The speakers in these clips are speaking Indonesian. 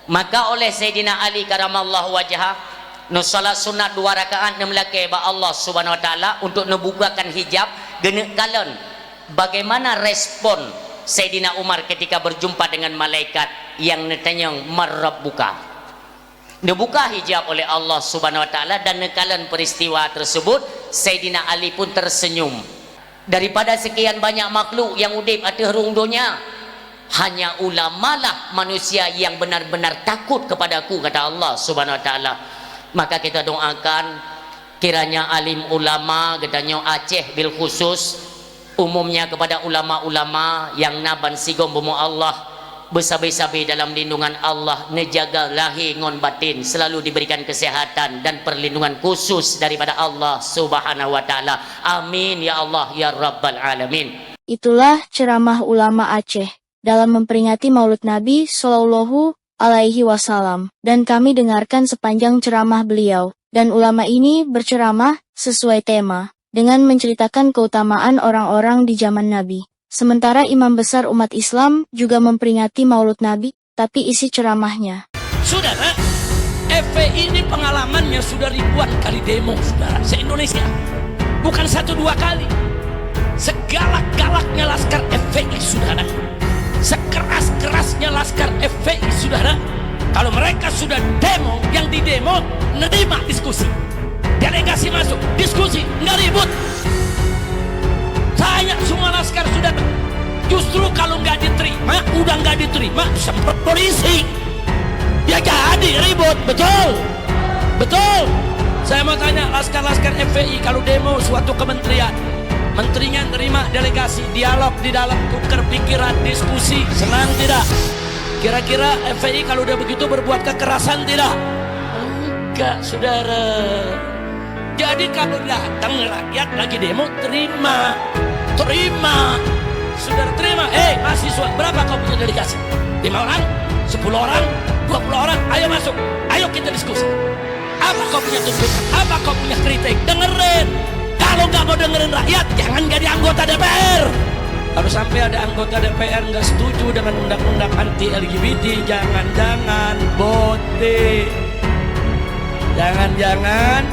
Maka oleh Sayyidina Ali karamallahu wajhah nu salat sunat 2 rakaat nemlake ba Allah Subhanahu wa taala untuk membukakan hijab genek kalon bagaimana respon Sayyidina Umar ketika berjumpa dengan malaikat yang netanyong marrabbuka. Dibuka hijab oleh Allah Subhanahu wa taala dan nekalan peristiwa tersebut Sayyidina Ali pun tersenyum. Daripada sekian banyak makhluk yang udip atas rungdonya, hanya ulama lah manusia yang benar-benar takut kepadaku, kata Allah Subhanahu wa taala. Maka kita doakan kiranya alim ulama katanya Aceh bil khusus, umumnya kepada ulama-ulama yang naban sigom bomo Allah bersabar-sabar dalam lindungan Allah, nejaga lahir ngon batin, selalu diberikan kesehatan dan perlindungan khusus daripada Allah Subhanahu wa taala. Amin ya Allah ya rabbal alamin. Itulah ceramah ulama Aceh dalam memperingati Maulid Nabi Shallallahu alaihi wasallam, dan kami dengarkan sepanjang ceramah beliau. Dan ulama ini berceramah sesuai tema dengan menceritakan keutamaan orang-orang di zaman Nabi. Sementara imam besar umat Islam juga memperingati Maulid Nabi, tapi isi ceramahnya. Saudara, FPI ini pengalamannya sudah ribuan kali demo, saudara, se-Indonesia. Bukan 1-2 kali. Segalak-galaknya laskar FPI, saudara. Sekeras-kerasnya laskar FPI, saudara. Kalau mereka sudah demo, yang di demo nerima diskusi. Delegasi masuk, diskusi, nggak ribut. Tanya semua laskar sudah. Justru kalau nggak diterima, udah nggak diterima, semprot polisi. Ya jadi ribut, betul, betul. Saya mau tanya laskar-laskar FPI kalau demo suatu kementerian, menterinya nerima delegasi, dialog di dalam tukar pikiran, diskusi, senang tidak? Kira-kira FPI kalau udah begitu berbuat kekerasan tidak? Enggak, saudara. Jadi kalau datang rakyat lagi demo, terima, terima, saudara terima. Mahasiswa, berapa kau punya delegasi? 5 orang, 10 orang, 20 orang, ayo masuk, ayo kita diskusi. Apa kau punya tuntutan? Apa kau punya kritik? Dengerin. Kalau nggak mau dengerin rakyat, jangan jadi anggota DPR. Kalau sampai ada anggota DPR nggak setuju dengan undang-undang anti LGBT, jangan-jangan bote, jangan-jangan,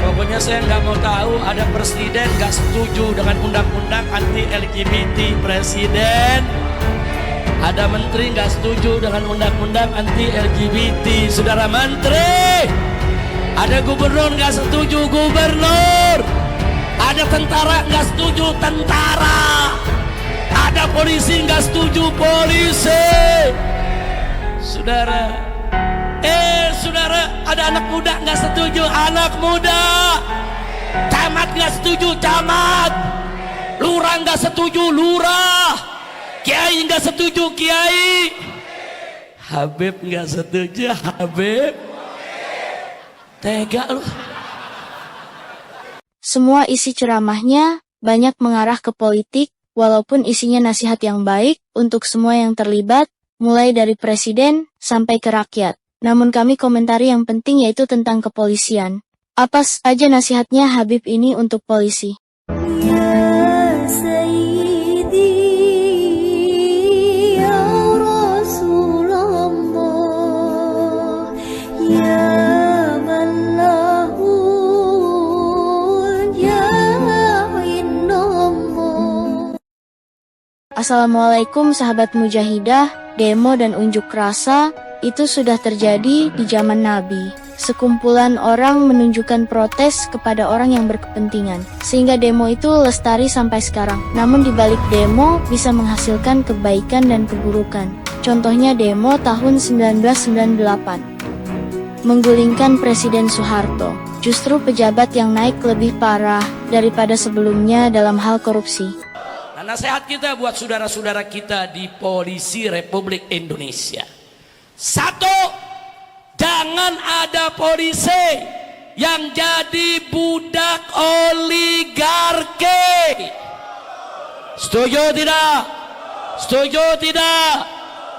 pokoknya saya nggak mau tahu ada presiden nggak setuju dengan undang-undang anti LGBT, presiden. Ada menteri nggak setuju dengan undang-undang anti LGBT, saudara menteri. Ada gubernur nggak setuju, gubernur. Ada tentara nggak setuju, tentara. Ada polisi nggak setuju, polisi. Saudara, saudara, ada anak muda nggak setuju, anak muda. Camat nggak setuju, camat. Lurah nggak setuju, lurah. Kiai nggak setuju, kiai. Habib nggak setuju, Habib. Tega lu. Semua isi ceramahnya banyak mengarah ke politik, walaupun isinya nasihat yang baik untuk semua yang terlibat, mulai dari presiden sampai ke rakyat. Namun kami komentari yang penting yaitu tentang kepolisian. Apa saja nasihatnya Habib ini untuk polisi? Assalamualaikum sahabat mujahidah. Demo dan unjuk rasa itu sudah terjadi di zaman Nabi. Sekumpulan orang menunjukkan protes kepada orang yang berkepentingan, sehingga demo itu lestari sampai sekarang. Namun di balik demo bisa menghasilkan kebaikan dan keburukan. Contohnya demo tahun 1998. Menggulingkan Presiden Soeharto. Justru pejabat yang naik lebih parah daripada sebelumnya dalam hal korupsi. Nasihat kita buat saudara-saudara kita di Polisi Republik Indonesia. 1, jangan ada polisi yang jadi budak oligarki. Setuju tidak? Setuju tidak?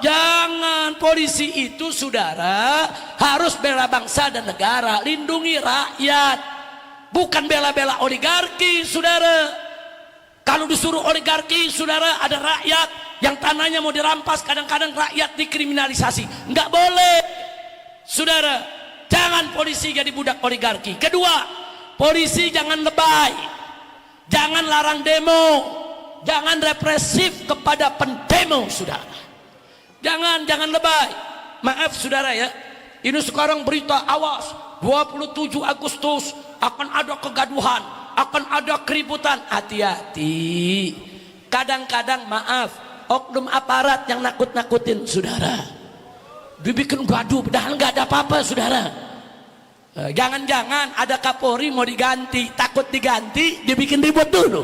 Jangan. Polisi itu, saudara, harus bela bangsa dan negara, lindungi rakyat, bukan bela-bela oligarki, saudara. Kalau disuruh oligarki, saudara, ada rakyat yang tanahnya mau dirampas, kadang-kadang rakyat dikriminalisasi. Nggak boleh, saudara. Jangan polisi jadi budak oligarki. Kedua, polisi jangan lebay, jangan larang demo, jangan represif kepada pendemo, saudara. Jangan lebay. Maaf, saudara ya, ini sekarang berita, awas, 27 Agustus akan ada kegaduhan, akan ada keributan. Hati-hati. Kadang-kadang, maaf, oknum aparat yang nakut-nakutin saudara, dibikin gaduh padahal nggak ada apa-apa, saudara. Jangan-jangan ada Kapolri mau diganti, takut diganti, dibikin ribut dulu.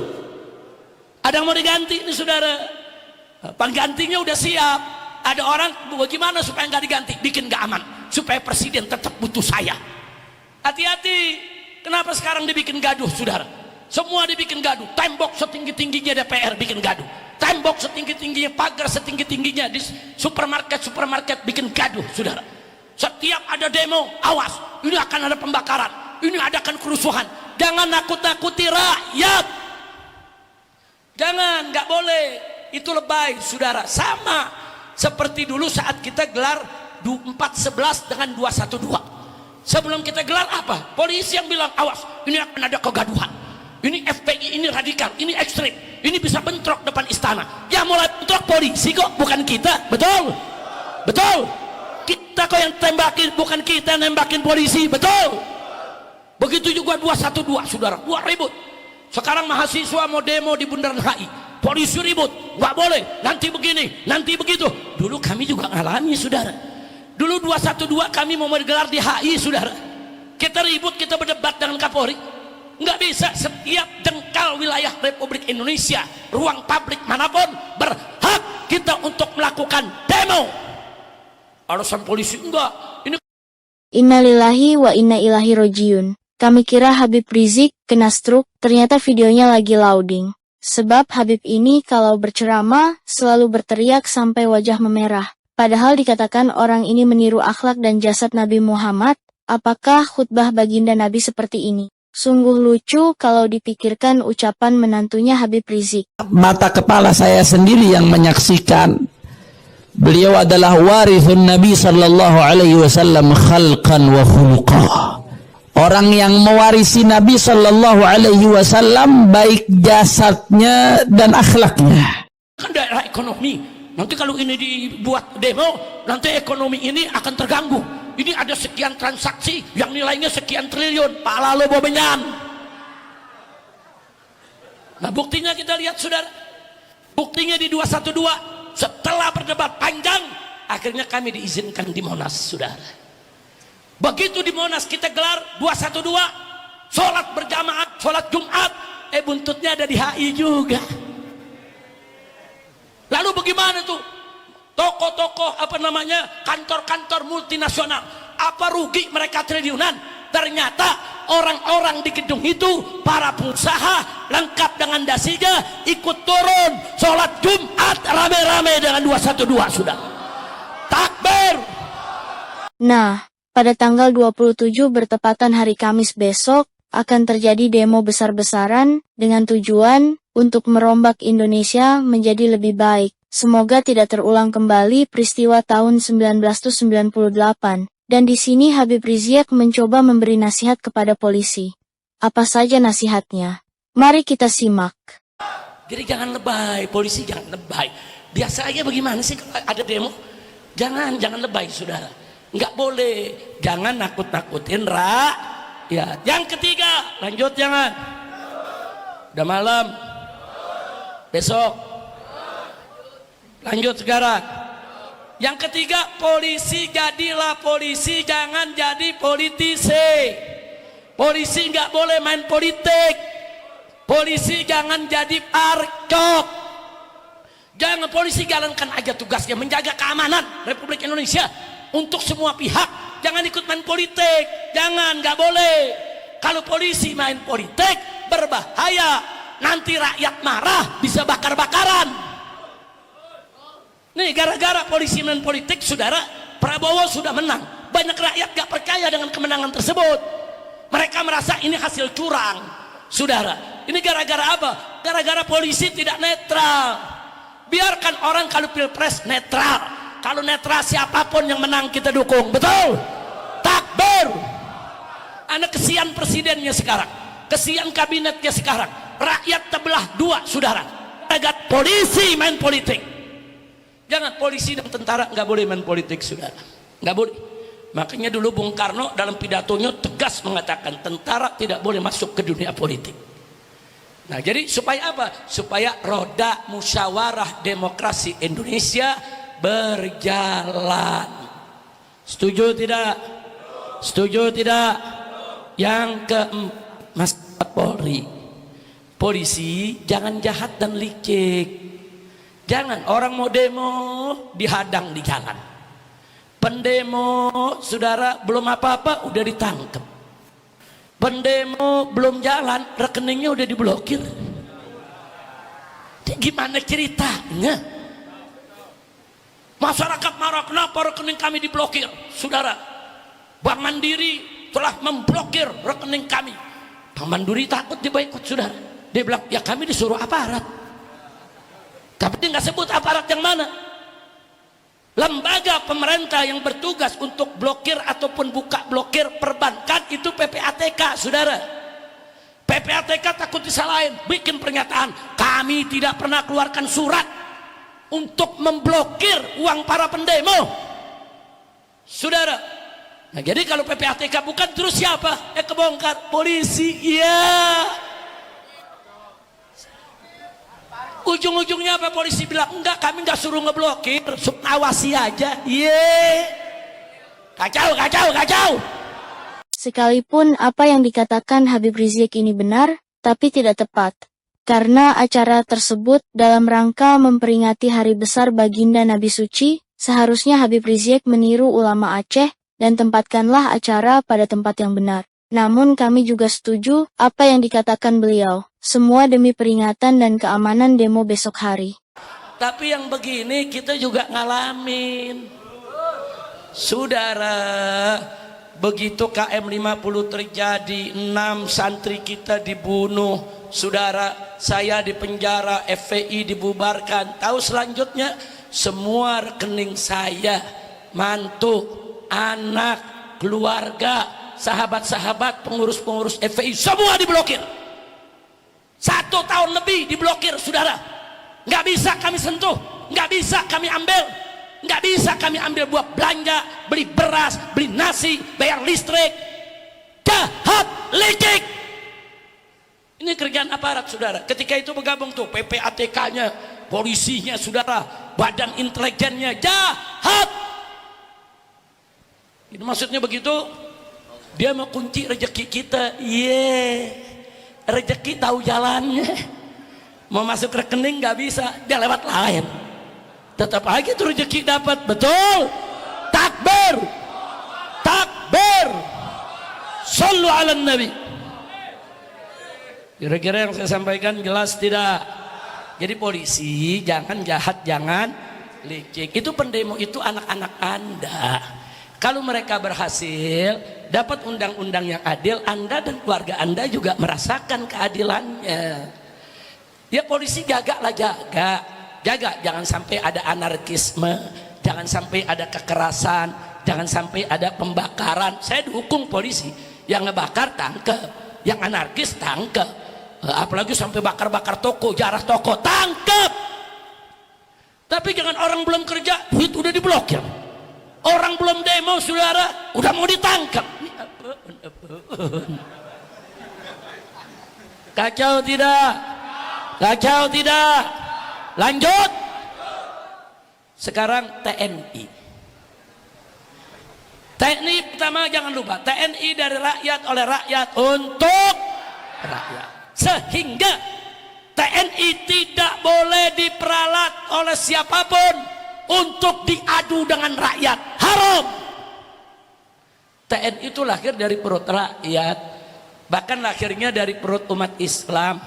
Ada yang mau diganti ini, saudara, penggantinya udah siap. Ada orang, bagaimana supaya nggak diganti, bikin nggak aman, supaya presiden tetap butuh saya. Hati-hati. Kenapa sekarang dibikin gaduh, saudara? Semua dibikin gaduh. Tembok setinggi-tingginya DPR bikin gaduh. Tembok setinggi-tingginya, pagar setinggi-tingginya di supermarket bikin gaduh, saudara. Setiap ada demo, awas, ini akan ada pembakaran, ini adakan kerusuhan. Jangan nakut-nakuti rakyat. Jangan, nggak boleh. Itu lebay, saudara. Sama seperti dulu saat kita gelar 411 dengan 212. Sebelum kita gelar apa? Polisi yang bilang, awas, ini akan ada kegaduhan, ini FPI, ini radikal, ini ekstrim, ini bisa bentrok depan istana. Ya mulai bentrok polisi kok, bukan kita. Betul? Betul? Kita kok yang tembakin, bukan kita nembakin polisi. Betul? Begitu juga 212, saudara. Wah, ribut. Sekarang mahasiswa mau demo di Bundaran HI, polisi ribut, nggak boleh, nanti begini, nanti begitu. Dulu kami juga ngalami, saudara. Dulu 212 kami mau digelar di HI, saudara. Kita ribut, kita berdebat dengan Kapolri. Nggak bisa. Setiap jengkal wilayah Republik Indonesia, ruang publik manapun, berhak kita untuk melakukan demo. Alasan polisi enggak. Ini Innalillahi wa inna ilahi rojiun. Kami kira Habib Rizik kena stroke, ternyata videonya lagi loading. Sebab Habib ini kalau berceramah selalu berteriak sampai wajah memerah. Padahal dikatakan orang ini meniru akhlak dan jasad Nabi Muhammad. Apakah khutbah baginda Nabi seperti ini? Sungguh lucu kalau dipikirkan ucapan menantunya Habib Rizik. Mata kepala saya sendiri yang menyaksikan. Beliau adalah warithun Nabi sallallahu alaihi wasallam khalqan wa khuluqa. Orang yang mewarisi Nabi sallallahu alaihi wasallam baik jasadnya dan akhlaknya. kan daerah ekonomi. Nanti kalau ini dibuat demo, nanti ekonomi ini akan terganggu. Ini ada sekian transaksi yang nilainya sekian triliun. Pala lo bobenyan. Nah buktinya kita lihat saudara. Buktinya di 212. Setelah berdebat panjang, akhirnya kami diizinkan di Monas saudara. Begitu di Monas kita gelar 212. Sholat berjamaah, sholat Jumat. Buntutnya ada di HI juga. Lalu bagaimana tuh? Toko-toko kantor-kantor multinasional, apa rugi mereka triliunan? Ternyata orang-orang di gedung itu, para pengusaha lengkap dengan dasinya, ikut turun sholat Jumat rame-rame dengan 212 sudah. Takbir. Nah, pada tanggal 27 bertepatan hari Kamis besok, akan terjadi demo besar-besaran dengan tujuan untuk merombak Indonesia menjadi lebih baik. Semoga tidak terulang kembali peristiwa tahun 1998. Dan di sini Habib Rizik mencoba memberi nasihat kepada polisi. Apa saja nasihatnya? Mari kita simak. Jadi jangan lebay, polisi jangan lebay. Biasa aja bagaimana sih kalau ada demo? Jangan lebay saudara. Nggak boleh, jangan nakut-nakutin ya. Yang ketiga, lanjut jangan. Udah malam. Besok. Lanjut sekarang. Yang ketiga, polisi jadilah polisi, jangan jadi politisi. Polisi nggak boleh main politik. Polisi jangan jadi parcok. Jangan, polisi jalankan aja tugasnya menjaga keamanan Republik Indonesia untuk semua pihak. Jangan ikut main politik. Jangan, nggak boleh. Kalau polisi main politik berbahaya. Nanti rakyat marah, bisa bakar-bakaran. Nih gara-gara polisi main politik, saudara, Prabowo sudah menang. Banyak rakyat gak percaya dengan kemenangan tersebut. Mereka merasa ini hasil curang. Saudara, ini gara-gara apa? Gara-gara polisi tidak netral. Biarkan orang kalau pilpres netral. Kalau netral siapapun yang menang kita dukung. Betul? Takbir. Anak kesian presidennya sekarang. Kesian kabinetnya sekarang. Rakyat terbelah dua, saudara. Agak polisi main politik. Jangan, polisi dan tentara nggak boleh main politik, saudara. Nggak boleh. Makanya dulu Bung Karno dalam pidatonya tegas mengatakan tentara tidak boleh masuk ke dunia politik. Nah, jadi supaya apa? Supaya roda musyawarah demokrasi Indonesia berjalan. Setuju tidak? Setuju tidak? Yang keempat, Mas Polri, polisi jangan jahat dan licik. Jangan orang mau demo dihadang di jalan. Pendemo, saudara, belum apa-apa udah ditangkap. Pendemo belum jalan, rekeningnya udah diblokir. Gimana ceritanya? Masyarakat marah, kenapa rekening kami diblokir? Saudara, Bank Mandiri telah memblokir rekening kami. Bank Mandiri takut diboikot, saudara. Dia bilang, ya kami disuruh aparat. Tapi dia nggak sebut aparat yang mana. Lembaga pemerintah yang bertugas untuk blokir ataupun buka blokir perbankan itu PPATK, saudara. PPATK takut disalahin, bikin pernyataan, kami tidak pernah keluarkan surat untuk memblokir uang para pendemo, saudara. Nah, jadi kalau PPATK bukan, terus siapa? Kebongkar polisi, ya. Ujung-ujungnya apa? Polisi bilang, enggak, kami enggak suruh ngeblokir, awasi aja. Kacau, kacau, kacau. Sekalipun apa yang dikatakan Habib Rizik ini benar, tapi tidak tepat. Karena acara tersebut dalam rangka memperingati hari besar baginda Nabi Suci, seharusnya Habib Rizik meniru ulama Aceh dan tempatkanlah acara pada tempat yang benar. Namun kami juga setuju apa yang dikatakan beliau, semua demi peringatan dan keamanan demo besok hari. Tapi yang begini kita juga ngalamin. Saudara, begitu KM 50 terjadi, 6 santri kita dibunuh. Saudara, saya di penjara, FPI dibubarkan. Tahu selanjutnya? Semua rekening saya, mantu, anak, keluarga, sahabat-sahabat, pengurus-pengurus FPI semua diblokir. 1 tahun lebih diblokir, saudara. Nggak bisa kami sentuh, nggak bisa kami ambil, nggak bisa kami ambil buat belanja, beli beras, beli nasi, bayar listrik. Jahat, licik. Ini kerjaan aparat, saudara. Ketika itu bergabung tuh PPATK-nya, polisinya, saudara, badan intelijennya, jahat. Itu maksudnya begitu. Dia mau kunci rezeki kita. Rezeki tahu jalannya. Mau masuk rekening nggak bisa, dia lewat lain. Tetap aja tuh rezeki dapat. Betul? Takbir. Takbir. Sallu ala Nabi. Kira-kira yang saya sampaikan jelas tidak? Jadi polisi jangan jahat, jangan licik. Itu pendemo itu anak-anak Anda. Kalau mereka berhasil dapat undang-undang yang adil, Anda dan keluarga Anda juga merasakan keadilannya. Ya polisi jagalah, jaga, jangan sampai ada anarkisme, jangan sampai ada kekerasan, jangan sampai ada pembakaran. Saya dukung polisi, yang ngebakar tangkep, yang anarkis tangkep, apalagi sampai bakar-bakar toko, jarah toko, tangkep. Tapi jangan orang belum kerja, duit udah diblokir. Orang belum demo, saudara, udah mau ditangkap. Kacau tidak? Kacau tidak? Lanjut. Sekarang TNI. TNI pertama jangan lupa, TNI dari rakyat, oleh rakyat, untuk rakyat. Sehingga TNI tidak boleh diperalat oleh siapapun untuk diadu dengan rakyat. Haram. TNI itu lahir dari perut rakyat, bahkan lahirnya dari perut umat Islam,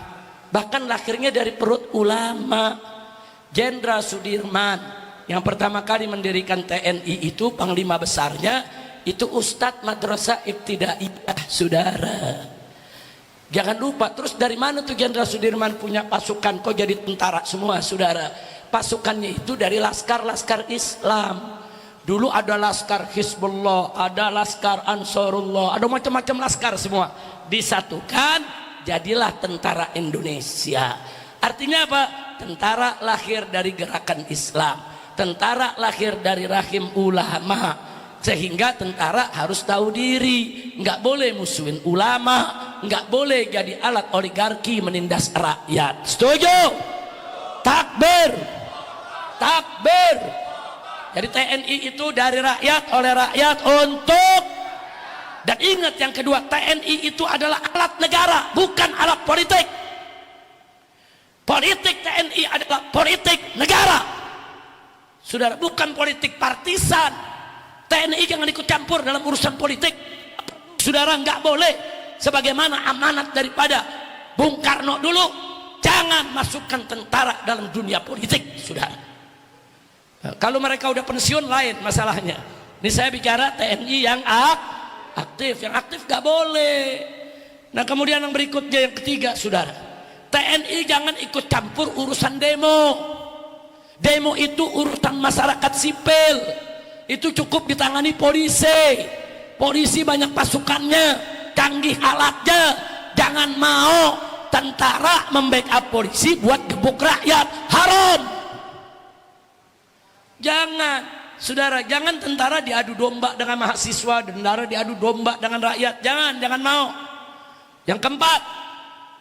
bahkan lahirnya dari perut ulama. Jenderal Sudirman yang pertama kali mendirikan TNI itu, panglima besarnya itu Ustadz Madrasah Ibtidaiyah, saudara. Jangan lupa, terus dari mana tuh Jenderal Sudirman punya pasukan kok jadi tentara semua, saudara? Pasukannya itu dari laskar-laskar Islam. Dulu ada laskar Hizbullah, ada laskar Ansarullah, ada macam-macam laskar semua. Disatukan, jadilah tentara Indonesia. Artinya apa? Tentara lahir dari gerakan Islam. Tentara lahir dari rahim ulama. Sehingga tentara harus tahu diri, nggak boleh musuhin ulama, nggak boleh jadi alat oligarki menindas rakyat. Setuju? Takbir, takbir. Jadi TNI itu dari rakyat, oleh rakyat, untuk. Dan ingat yang kedua, TNI itu adalah alat negara, bukan alat politik. Politik TNI adalah politik negara, saudara, bukan politik partisan. TNI jangan ikut campur dalam urusan politik, saudara, nggak boleh. Sebagaimana amanat daripada Bung Karno dulu, jangan masukkan tentara dalam dunia politik, saudara. Nah, kalau mereka udah pensiun lain masalahnya. Ini saya bicara TNI yang aktif, yang aktif nggak boleh. Nah kemudian yang berikutnya, yang ketiga, saudara, TNI jangan ikut campur urusan demo. Demo itu urusan masyarakat sipil. Itu cukup ditangani polisi. Polisi banyak pasukannya, canggih alatnya. Jangan mau tentara membackup polisi buat gebuk rakyat, haram. Jangan, saudara, jangan tentara diadu domba dengan mahasiswa, tentara diadu domba dengan rakyat. Jangan mau. Yang keempat,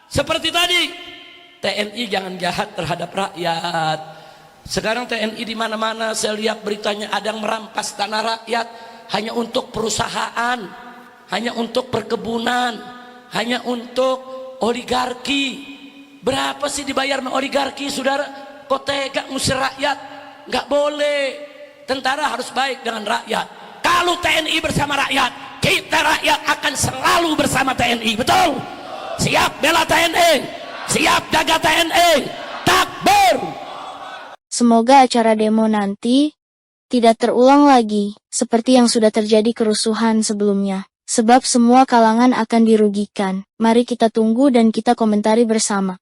seperti tadi, TNI jangan jahat terhadap rakyat. Sekarang TNI di mana-mana saya lihat beritanya ada yang merampas tanah rakyat hanya untuk perusahaan, hanya untuk perkebunan, hanya untuk oligarki. Berapa sih dibayar sama oligarki, saudara? Kok tega ngusir rakyat? Nggak boleh. Tentara harus baik dengan rakyat. Kalau TNI bersama rakyat, kita rakyat akan selalu bersama TNI. Betul? Siap bela TNI, siap jaga TNI. Takbir. Semoga acara demo nanti tidak terulang lagi, seperti yang sudah terjadi kerusuhan sebelumnya. Sebab semua kalangan akan dirugikan. Mari kita tunggu dan kita komentari bersama.